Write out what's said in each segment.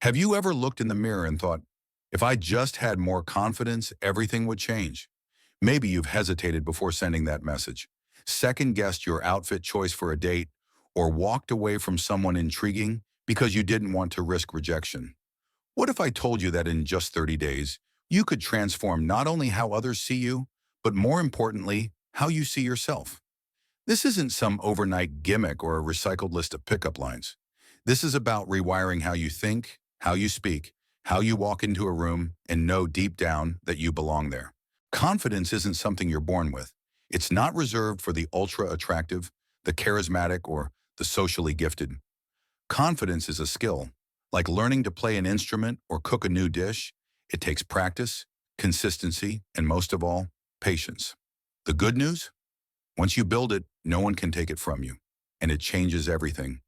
Have you ever looked in the mirror and thought, if I just had more confidence, everything would change? Maybe you've hesitated before sending that message, second-guessed your outfit choice for a date, or walked away from someone intriguing because you didn't want to risk rejection. What if I told you that in just 30 days, you could transform not only how others see you, but more importantly, how you see yourself? This isn't some overnight gimmick or a recycled list of pickup lines. This is about rewiring how you think, how you speak, how you walk into a room, and know deep down that you belong there. Confidence isn't something you're born with. It's not reserved for the ultra-attractive, the charismatic, or the socially gifted. Confidence is a skill. Like learning to play an instrument or cook a new dish, it takes practice, consistency, and most of all, patience. The good news? Once you build it, no one can take it from you, and it changes everything.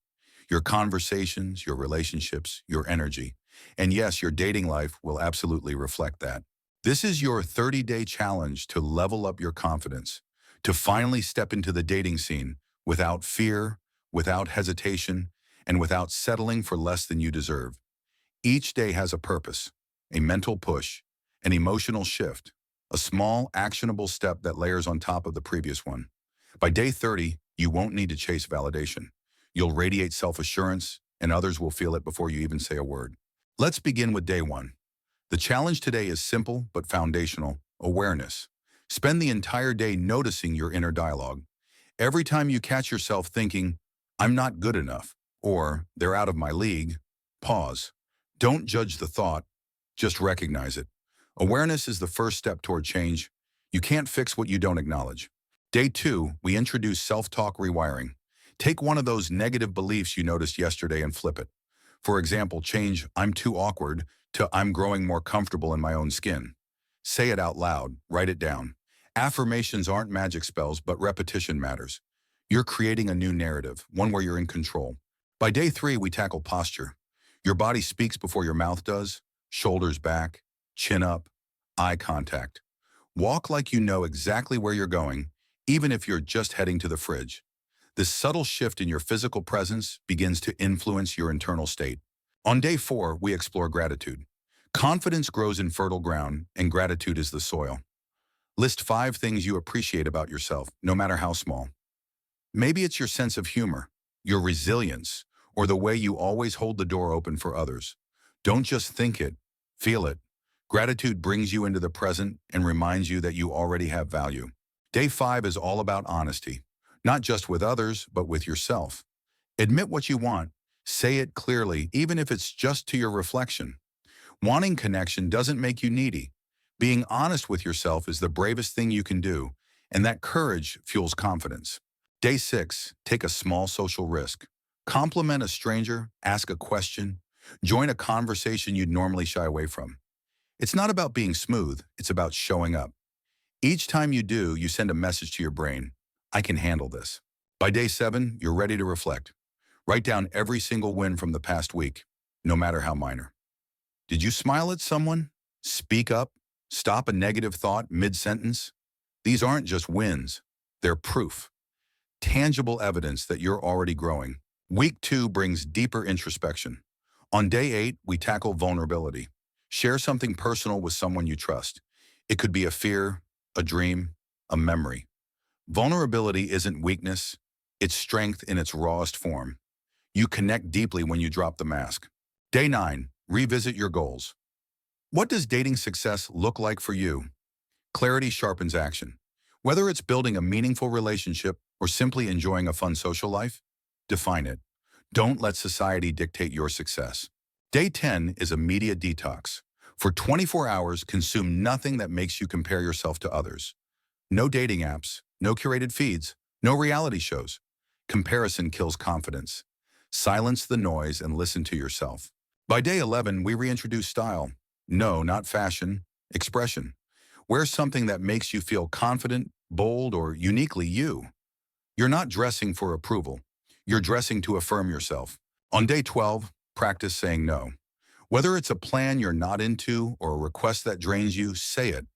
Your conversations, your relationships, your energy. And yes, your dating life will absolutely reflect that. This is your 30-day challenge to level up your confidence, to finally step into the dating scene without fear, without hesitation, and without settling for less than you deserve. Each day has a purpose, a mental push, an emotional shift, a small, actionable step that layers on top of the previous one. By day 30, you won't need to chase validation. You'll radiate self-assurance, and others will feel it before you even say a word. Let's begin with day 1. The challenge today is simple but foundational: awareness. Spend the entire day noticing your inner dialogue. Every time you catch yourself thinking, "I'm not good enough," or "they're out of my league," pause. Don't judge the thought, just recognize it. Awareness is the first step toward change. You can't fix what you don't acknowledge. Day 2, we introduce self-talk rewiring. Take one of those negative beliefs you noticed yesterday and flip it. For example, change "I'm too awkward" to "I'm growing more comfortable in my own skin." Say it out loud, write it down. Affirmations aren't magic spells, but repetition matters. You're creating a new narrative, one where you're in control. By day 3, we tackle posture. Your body speaks before your mouth does. Shoulders back, chin up, eye contact. Walk like you know exactly where you're going, even if you're just heading to the fridge. This subtle shift in your physical presence begins to influence your internal state. On day 4, we explore gratitude. Confidence grows in fertile ground, and gratitude is the soil. List 5 things you appreciate about yourself, no matter how small. Maybe it's your sense of humor, your resilience, or the way you always hold the door open for others. Don't just think it, feel it. Gratitude brings you into the present and reminds you that you already have value. Day 5 is all about honesty, not just with others, but with yourself. Admit what you want. Say it clearly, even if it's just to your reflection. Wanting connection doesn't make you needy. Being honest with yourself is the bravest thing you can do, and that courage fuels confidence. Day 6, take a small social risk. Compliment a stranger, ask a question, join a conversation you'd normally shy away from. It's not about being smooth, it's about showing up. Each time you do, you send a message to your brain: I can handle this. By day 7, you're ready to reflect. Write down every single win from the past week, no matter how minor. Did you smile at someone? Speak up? Stop a negative thought mid-sentence? These aren't just wins, they're proof. Tangible evidence that you're already growing. Week 2 brings deeper introspection. On day 8, we tackle vulnerability. Share something personal with someone you trust. It could be a fear, a dream, a memory. Vulnerability isn't weakness, it's strength in its rawest form. You connect deeply when you drop the mask. Day 9, revisit your goals. What does dating success look like for you? Clarity sharpens action. Whether it's building a meaningful relationship or simply enjoying a fun social life, define it. Don't let society dictate your success. Day 10 is a media detox. For 24 hours, consume nothing that makes you compare yourself to others. No dating apps, no curated feeds, no reality shows. Comparison kills confidence. Silence the noise and listen to yourself. By day 11, we reintroduce style. No, not fashion, expression. Wear something that makes you feel confident, bold, or uniquely you. You're not dressing for approval. You're dressing to affirm yourself. On day 12, practice saying no. Whether it's a plan you're not into or a request that drains you, say it.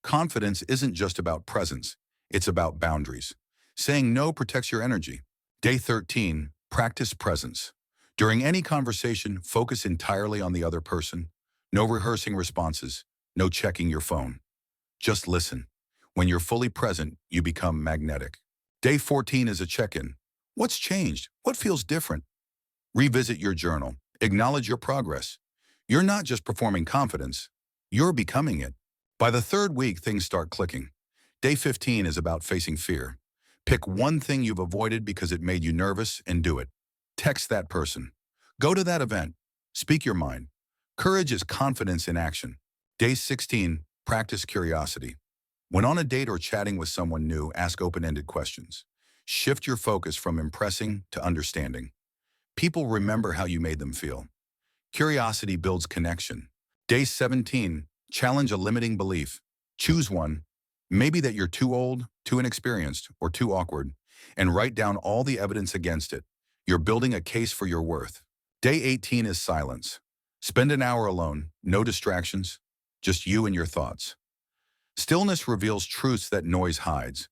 Confidence isn't just about presence. It's about boundaries. Saying no protects your energy. Day 13, practice presence. During any conversation, focus entirely on the other person. No rehearsing responses, no checking your phone. Just listen. When you're fully present, you become magnetic. Day 14 is a check-in. What's changed? What feels different? Revisit your journal. Acknowledge your progress. You're not just performing confidence, you're becoming it. By the third week, things start clicking. Day 15 is about facing fear. Pick one thing you've avoided because it made you nervous and do it. Text that person. Go to that event. Speak your mind. Courage is confidence in action. Day 16, practice curiosity. When on a date or chatting with someone new, ask open-ended questions. Shift your focus from impressing to understanding. People remember how you made them feel. Curiosity builds connection. Day 17, challenge a limiting belief. Choose one. Maybe that you're too old, too inexperienced, or too awkward, and write down all the evidence against it. You're building a case for your worth. Day 18 is silence. Spend an hour alone, no distractions, just you and your thoughts. Stillness reveals truths that noise hides.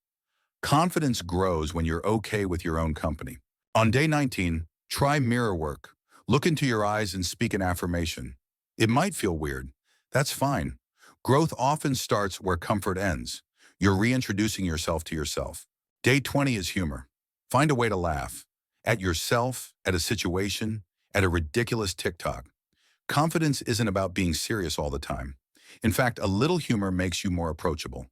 Confidence grows when you're okay with your own company. On day 19, try mirror work. Look into your eyes and speak an affirmation. It might feel weird. That's fine. Growth often starts where comfort ends. You're reintroducing yourself to yourself. Day 20 is humor. Find a way to laugh. At yourself, at a situation, at a ridiculous TikTok. Confidence isn't about being serious all the time. In fact, a little humor makes you more approachable.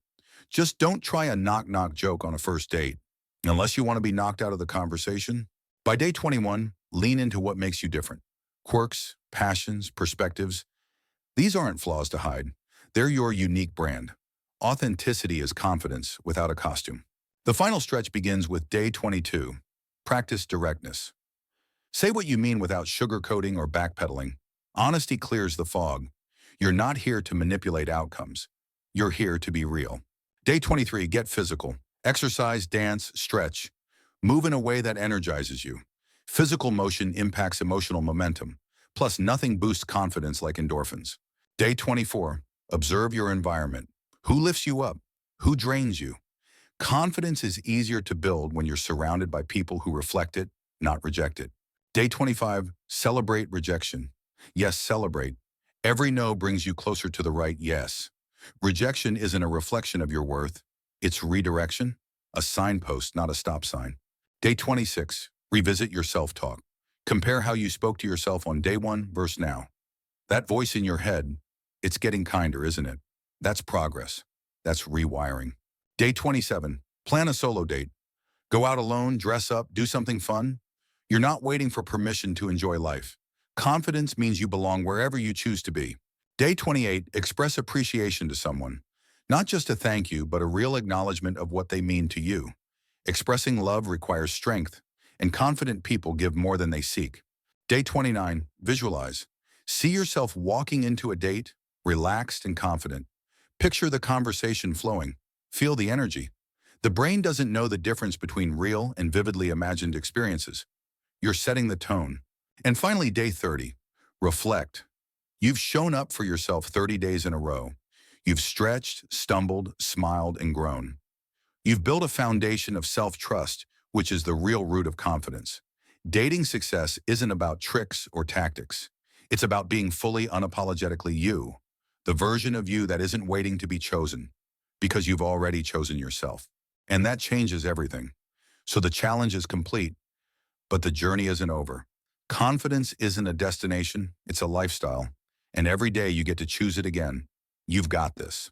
Just don't try a knock-knock joke on a first date, unless you want to be knocked out of the conversation. By day 21, lean into what makes you different. Quirks, passions, perspectives. These aren't flaws to hide. They're your unique brand. Authenticity is confidence without a costume. The final stretch begins with day 22. Practice directness. Say what you mean without sugarcoating or backpedaling. Honesty clears the fog. You're not here to manipulate outcomes. You're here to be real. Day 23, get physical. Exercise, dance, stretch. Move in a way that energizes you. Physical motion impacts emotional momentum. Plus, nothing boosts confidence like endorphins. Day 24, observe your environment. Who lifts you up? Who drains you? Confidence is easier to build when you're surrounded by people who reflect it, not reject it. Day 25, celebrate rejection. Yes, celebrate. Every no brings you closer to the right yes. Rejection isn't a reflection of your worth. It's redirection, a signpost, not a stop sign. Day 26, revisit your self-talk. Compare how you spoke to yourself on day 1 versus now. That voice in your head, it's getting kinder, isn't it? That's progress. That's rewiring. Day 27, plan a solo date. Go out alone, dress up, do something fun. You're not waiting for permission to enjoy life. Confidence means you belong wherever you choose to be. Day 28, express appreciation to someone. Not just a thank you, but a real acknowledgement of what they mean to you. Expressing love requires strength, and confident people give more than they seek. Day 29, visualize. See yourself walking into a date, relaxed and confident. Picture the conversation flowing. Feel the energy. The brain doesn't know the difference between real and vividly imagined experiences. You're setting the tone. And finally, day 30, reflect. You've shown up for yourself 30 days in a row. You've stretched, stumbled, smiled, and grown. You've built a foundation of self-trust, which is the real root of confidence. Dating success isn't about tricks or tactics. It's about being fully unapologetically you, the version of you that isn't waiting to be chosen, because you've already chosen yourself. And that changes everything. So the challenge is complete, but the journey isn't over. Confidence isn't a destination, it's a lifestyle. And every day you get to choose it again. You've got this.